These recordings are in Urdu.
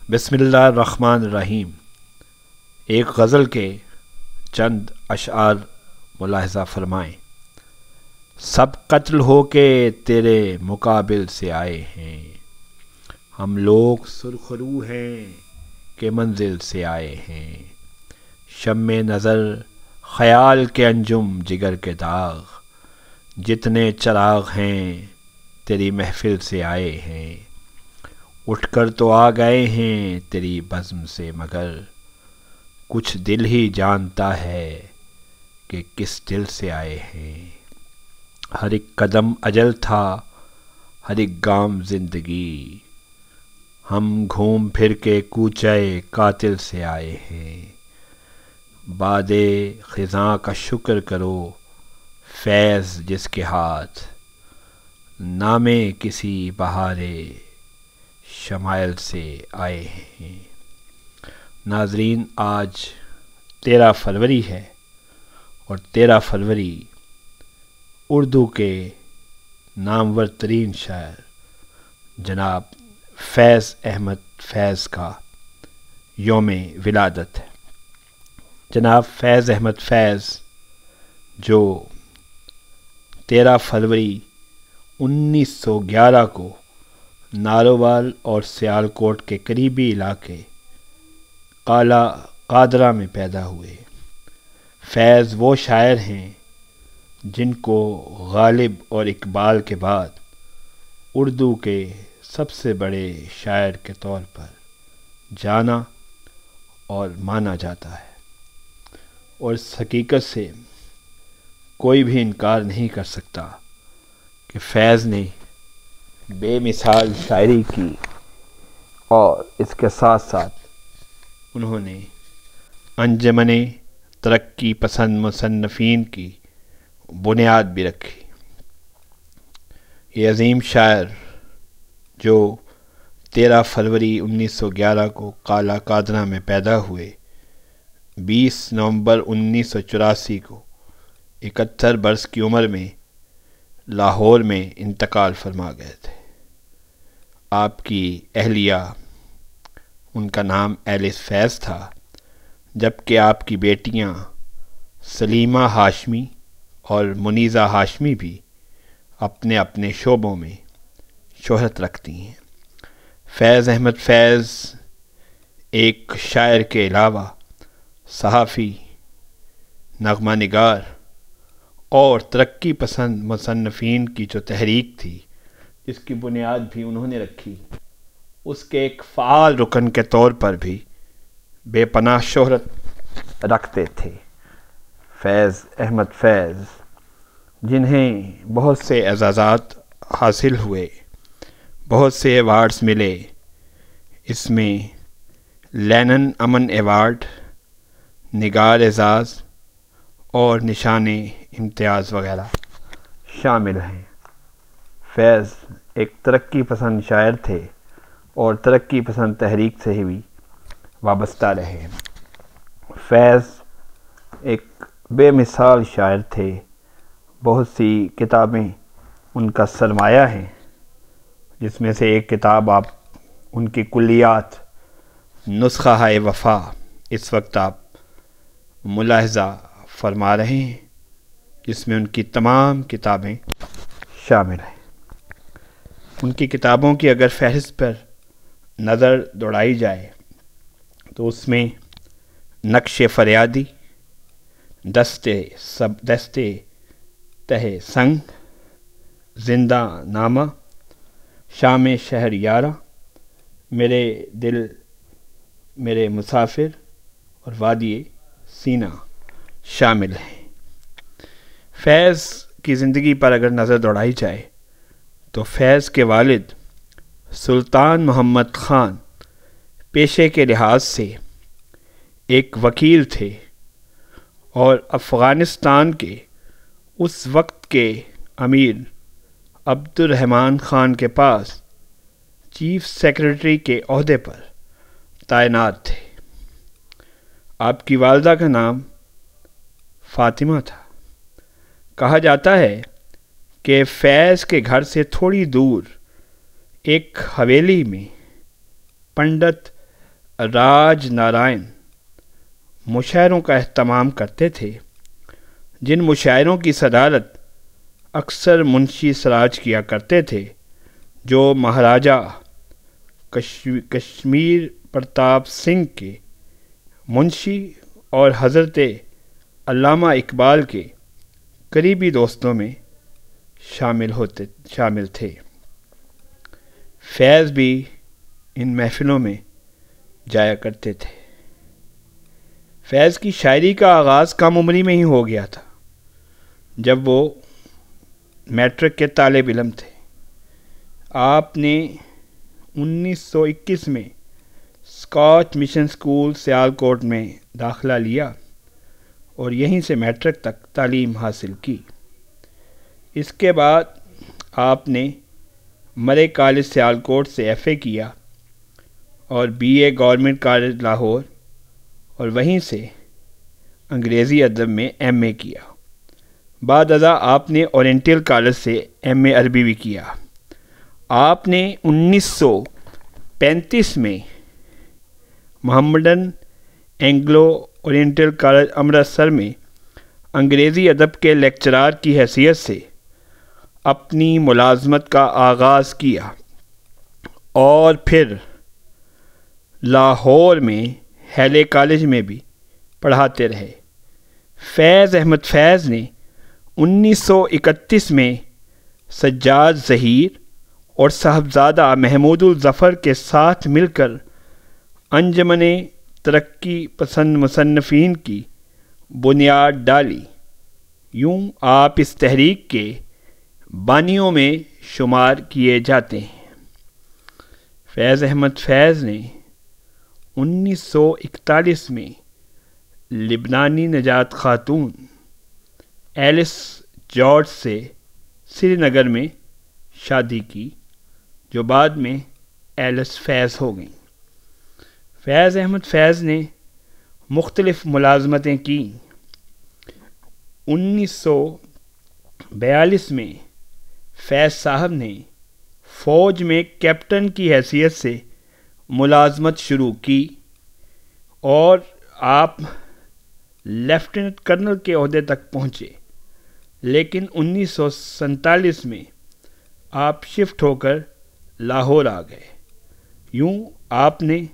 بسم اللہ الرحمن الرحیم۔ ایک غزل کے چند اشعار ملاحظہ فرمائیں۔ سب قتل ہو کے تیرے مقابل سے آئے ہیں، ہم لوگ سرخرو ہیں کہ منزل سے آئے ہیں۔ شمع نظر خیال کے انجم جگر کے داغ، جتنے چراغ ہیں تیری محفل سے آئے ہیں۔ اٹھ کر تو آ گئے ہیں تیری بزم سے، مگر کچھ دل ہی جانتا ہے کہ کس دل سے آئے ہیں۔ ہر ایک قدم اجل تھا، ہر ایک گام زندگی، ہم گھوم پھر کے کوچے قاتل سے آئے ہیں۔ باد خزاں کا شکر کرو، فیض جس کے ہاتھ، نامے کسی بہارے شمائل سے آئے ہیں۔ ناظرین، آج 13 فروری ہے اور 13 فروری اردو کے نامور ترین شاعر جناب فیض احمد فیض کا یوم ولادت ہے۔ جناب فیض احمد فیض جو 13 فروری 1911 کو نارووال اور سیالکوٹ کے قریبی علاقے قلعہ قادرہ میں پیدا ہوئے۔ فیض وہ شاعر ہیں جن کو غالب اور اقبال کے بعد اردو کے سب سے بڑے شاعر کے طور پر جانا اور مانا جاتا ہے، اور اس حقیقت سے کوئی بھی انکار نہیں کر سکتا کہ فیض نے بے مثال شاعری کی، اور اس کے ساتھ ساتھ انہوں نے انجمن ترقی پسند مصنفین کی بنیاد بھی رکھی۔ یہ عظیم شاعر جو 13 فروری 1911 کو قلعہ قادرہ میں پیدا ہوئے، 20 نومبر 1984 کو 71 برس کی عمر میں لاہور میں انتقال فرما گئے تھے۔ آپ کی اہلیہ، ان کا نام ایلس فیض تھا، جبکہ آپ کی بیٹیاں سلیمہ ہاشمی اور منیزہ ہاشمی بھی اپنے اپنے شعبوں میں شہرت رکھتی ہیں۔ فیض احمد فیض ایک شاعر کے علاوہ صحافی، نغمہ نگار اور ترقی پسند مصنفین کی جو تحریک تھی، جس کی بنیاد بھی انہوں نے رکھی، اس کے ایک فعال رکن کے طور پر بھی بے پناہ شہرت رکھتے تھے۔ فیض احمد فیض جنہیں بہت سے اعزازات حاصل ہوئے، بہت سے ایوارڈز ملے، اس میں لینن امن ایوارڈ، نگار اعزاز اور نشان امتیاز وغیرہ شامل ہیں۔ فیض ایک ترقی پسند شاعر تھے اور ترقی پسند تحریک سے ہی بھی وابستہ رہے۔ فیض ایک بے مثال شاعر تھے، بہت سی کتابیں ان کا سرمایہ ہیں، جس میں سے ایک کتاب آپ ان کی کلیات نسخہ ہے وفا اس وقت آپ ملاحظہ فرما رہے ہیں، جس میں ان کی تمام کتابیں شامل ہیں۔ ان کی کتابوں کی اگر فہرست پر نظر دوڑائی جائے تو اس میں نقش فریادی، دستے تہ سنگ، زندہ نامہ، شام شہر یارہ، میرے دل میرے مسافر اور وادی سینا شامل ہیں۔ فیض کی زندگی پر اگر نظر دوڑائی جائے تو فیض کے والد سلطان محمد خان پیشے کے لحاظ سے ایک وکیل تھے، اور افغانستان کے اس وقت کے امیر عبد الرحمن خان کے پاس چیف سیکرٹری کے عہدے پر تعینات تھے۔ آپ کی والدہ کا نام فاطمہ تھا۔ کہا جاتا ہے کہ فیض کے گھر سے تھوڑی دور ایک حویلی میں پنڈت راج نارائن مشاعروں کا اہتمام کرتے تھے، جن مشاعروں کی صدارت اکثر منشی سراج کیا کرتے تھے، جو مہاراجہ کشمیر پرتاپ سنگھ کے منشی اور حضرت علامہ اقبال کے قریبی دوستوں میں شامل تھے۔ فیض بھی ان محفلوں میں جایا کرتے تھے۔ فیض کی شاعری کا آغاز کم عمری میں ہی ہو گیا تھا، جب وہ میٹرک کے طالب علم تھے۔ آپ نے 1921 میں اسکاچ مشن اسکول سیالکوٹ میں داخلہ لیا اور یہیں سے میٹرک تک تعلیم حاصل کی۔ اس کے بعد آپ نے مرے کالج سیالکوٹ سے ایف اے کیا اور B A government college Lahore, اور وہیں سے انگریزی ادب میں ایم اے کیا۔ بعد ازاں آپ نے اورینٹل کالج سے ایم اے عربی بھی کیا۔ آپ نے 1935 میں Mohammedan Anglo oriental college Amritsar میں انگریزی ادب کے لیکچرار کی حیثیت سے اپنی ملازمت کا آغاز کیا اور پھر لاہور میں ہیلے کالج میں بھی پڑھاتے رہے۔ فیض احمد فیض نے 1931 میں سجاد ظہیر اور صاحبزادہ محمود الظفر کے ساتھ مل کر انجمن ترقی پسند مصنفین کی بنیاد ڈالی۔ یوں آپ اس تحریک کے بانیوں میں شمار کیے جاتے ہیں۔ فیض احمد فیض نے 1941 میں لبنانی نجات خاتون ایلس جارج سے سری نگر میں شادی کی، جو بعد میں ایلس فیض ہو گئیں۔ فیض احمد فیض نے مختلف ملازمتیں کیں۔ 1942 میں فیض صاحب نے فوج میں کیپٹن کی حیثیت سے ملازمت شروع کی اور آپ لیفٹیننٹ کرنل کے عہدے تک پہنچے، لیکن 1947 میں آپ شفٹ ہو کر لاہور آ گئے۔ یوں آپ نے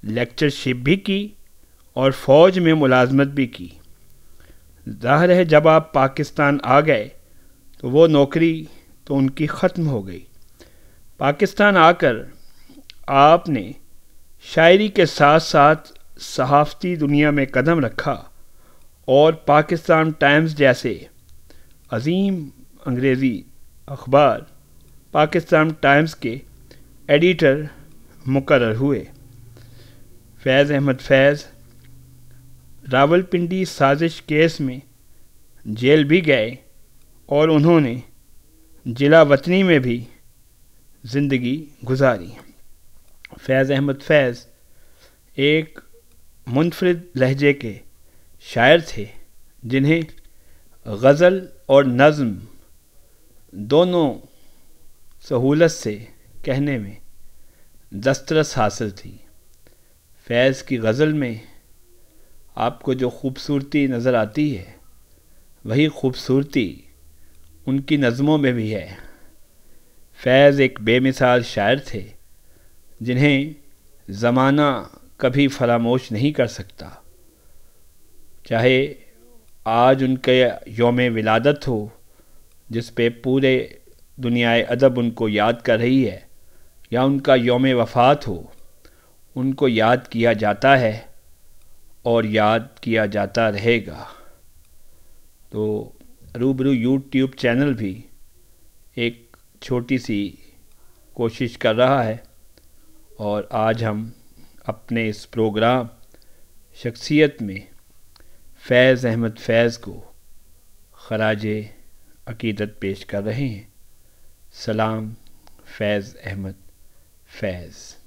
لیکچرشپ بھی کی اور فوج میں ملازمت بھی کی۔ ظاہر ہے جب آپ پاکستان آ گئے تو وہ نوکری تو ان کی ختم ہو گئی۔ پاکستان آ کر آپ نے شاعری کے ساتھ ساتھ صحافتی دنیا میں قدم رکھا اور پاکستان ٹائمز جیسے عظیم انگریزی اخبار پاکستان ٹائمز کے ایڈیٹر مقرر ہوئے۔ فیض احمد فیض راولپنڈی سازش کیس میں جیل بھی گئے اور انہوں نے ضلع وطنی میں بھی زندگی گزاری۔ فیض احمد فیض ایک منفرد لہجے کے شاعر تھے، جنہیں غزل اور نظم دونوں سہولت سے کہنے میں دسترس حاصل تھی۔ فیض کی غزل میں آپ کو جو خوبصورتی نظر آتی ہے، وہی خوبصورتی ان کی نظموں میں بھی ہے۔ فیض ایک بے مثال شاعر تھے، جنہیں زمانہ کبھی فراموش نہیں کر سکتا، چاہے آج ان کے یوم ولادت ہو، جس پہ پورے دنیائے ادب ان کو یاد کر رہی ہے، یا ان کا یوم وفات ہو، ان کو یاد کیا جاتا ہے اور یاد کیا جاتا رہے گا۔ تو روبرو یوٹیوب چینل بھی ایک چھوٹی سی کوشش کر رہا ہے، اور آج ہم اپنے اس پروگرام شخصیت میں فیض احمد فیض کو خراج عقیدت پیش کر رہے ہیں۔ سلام، فیض احمد فیض۔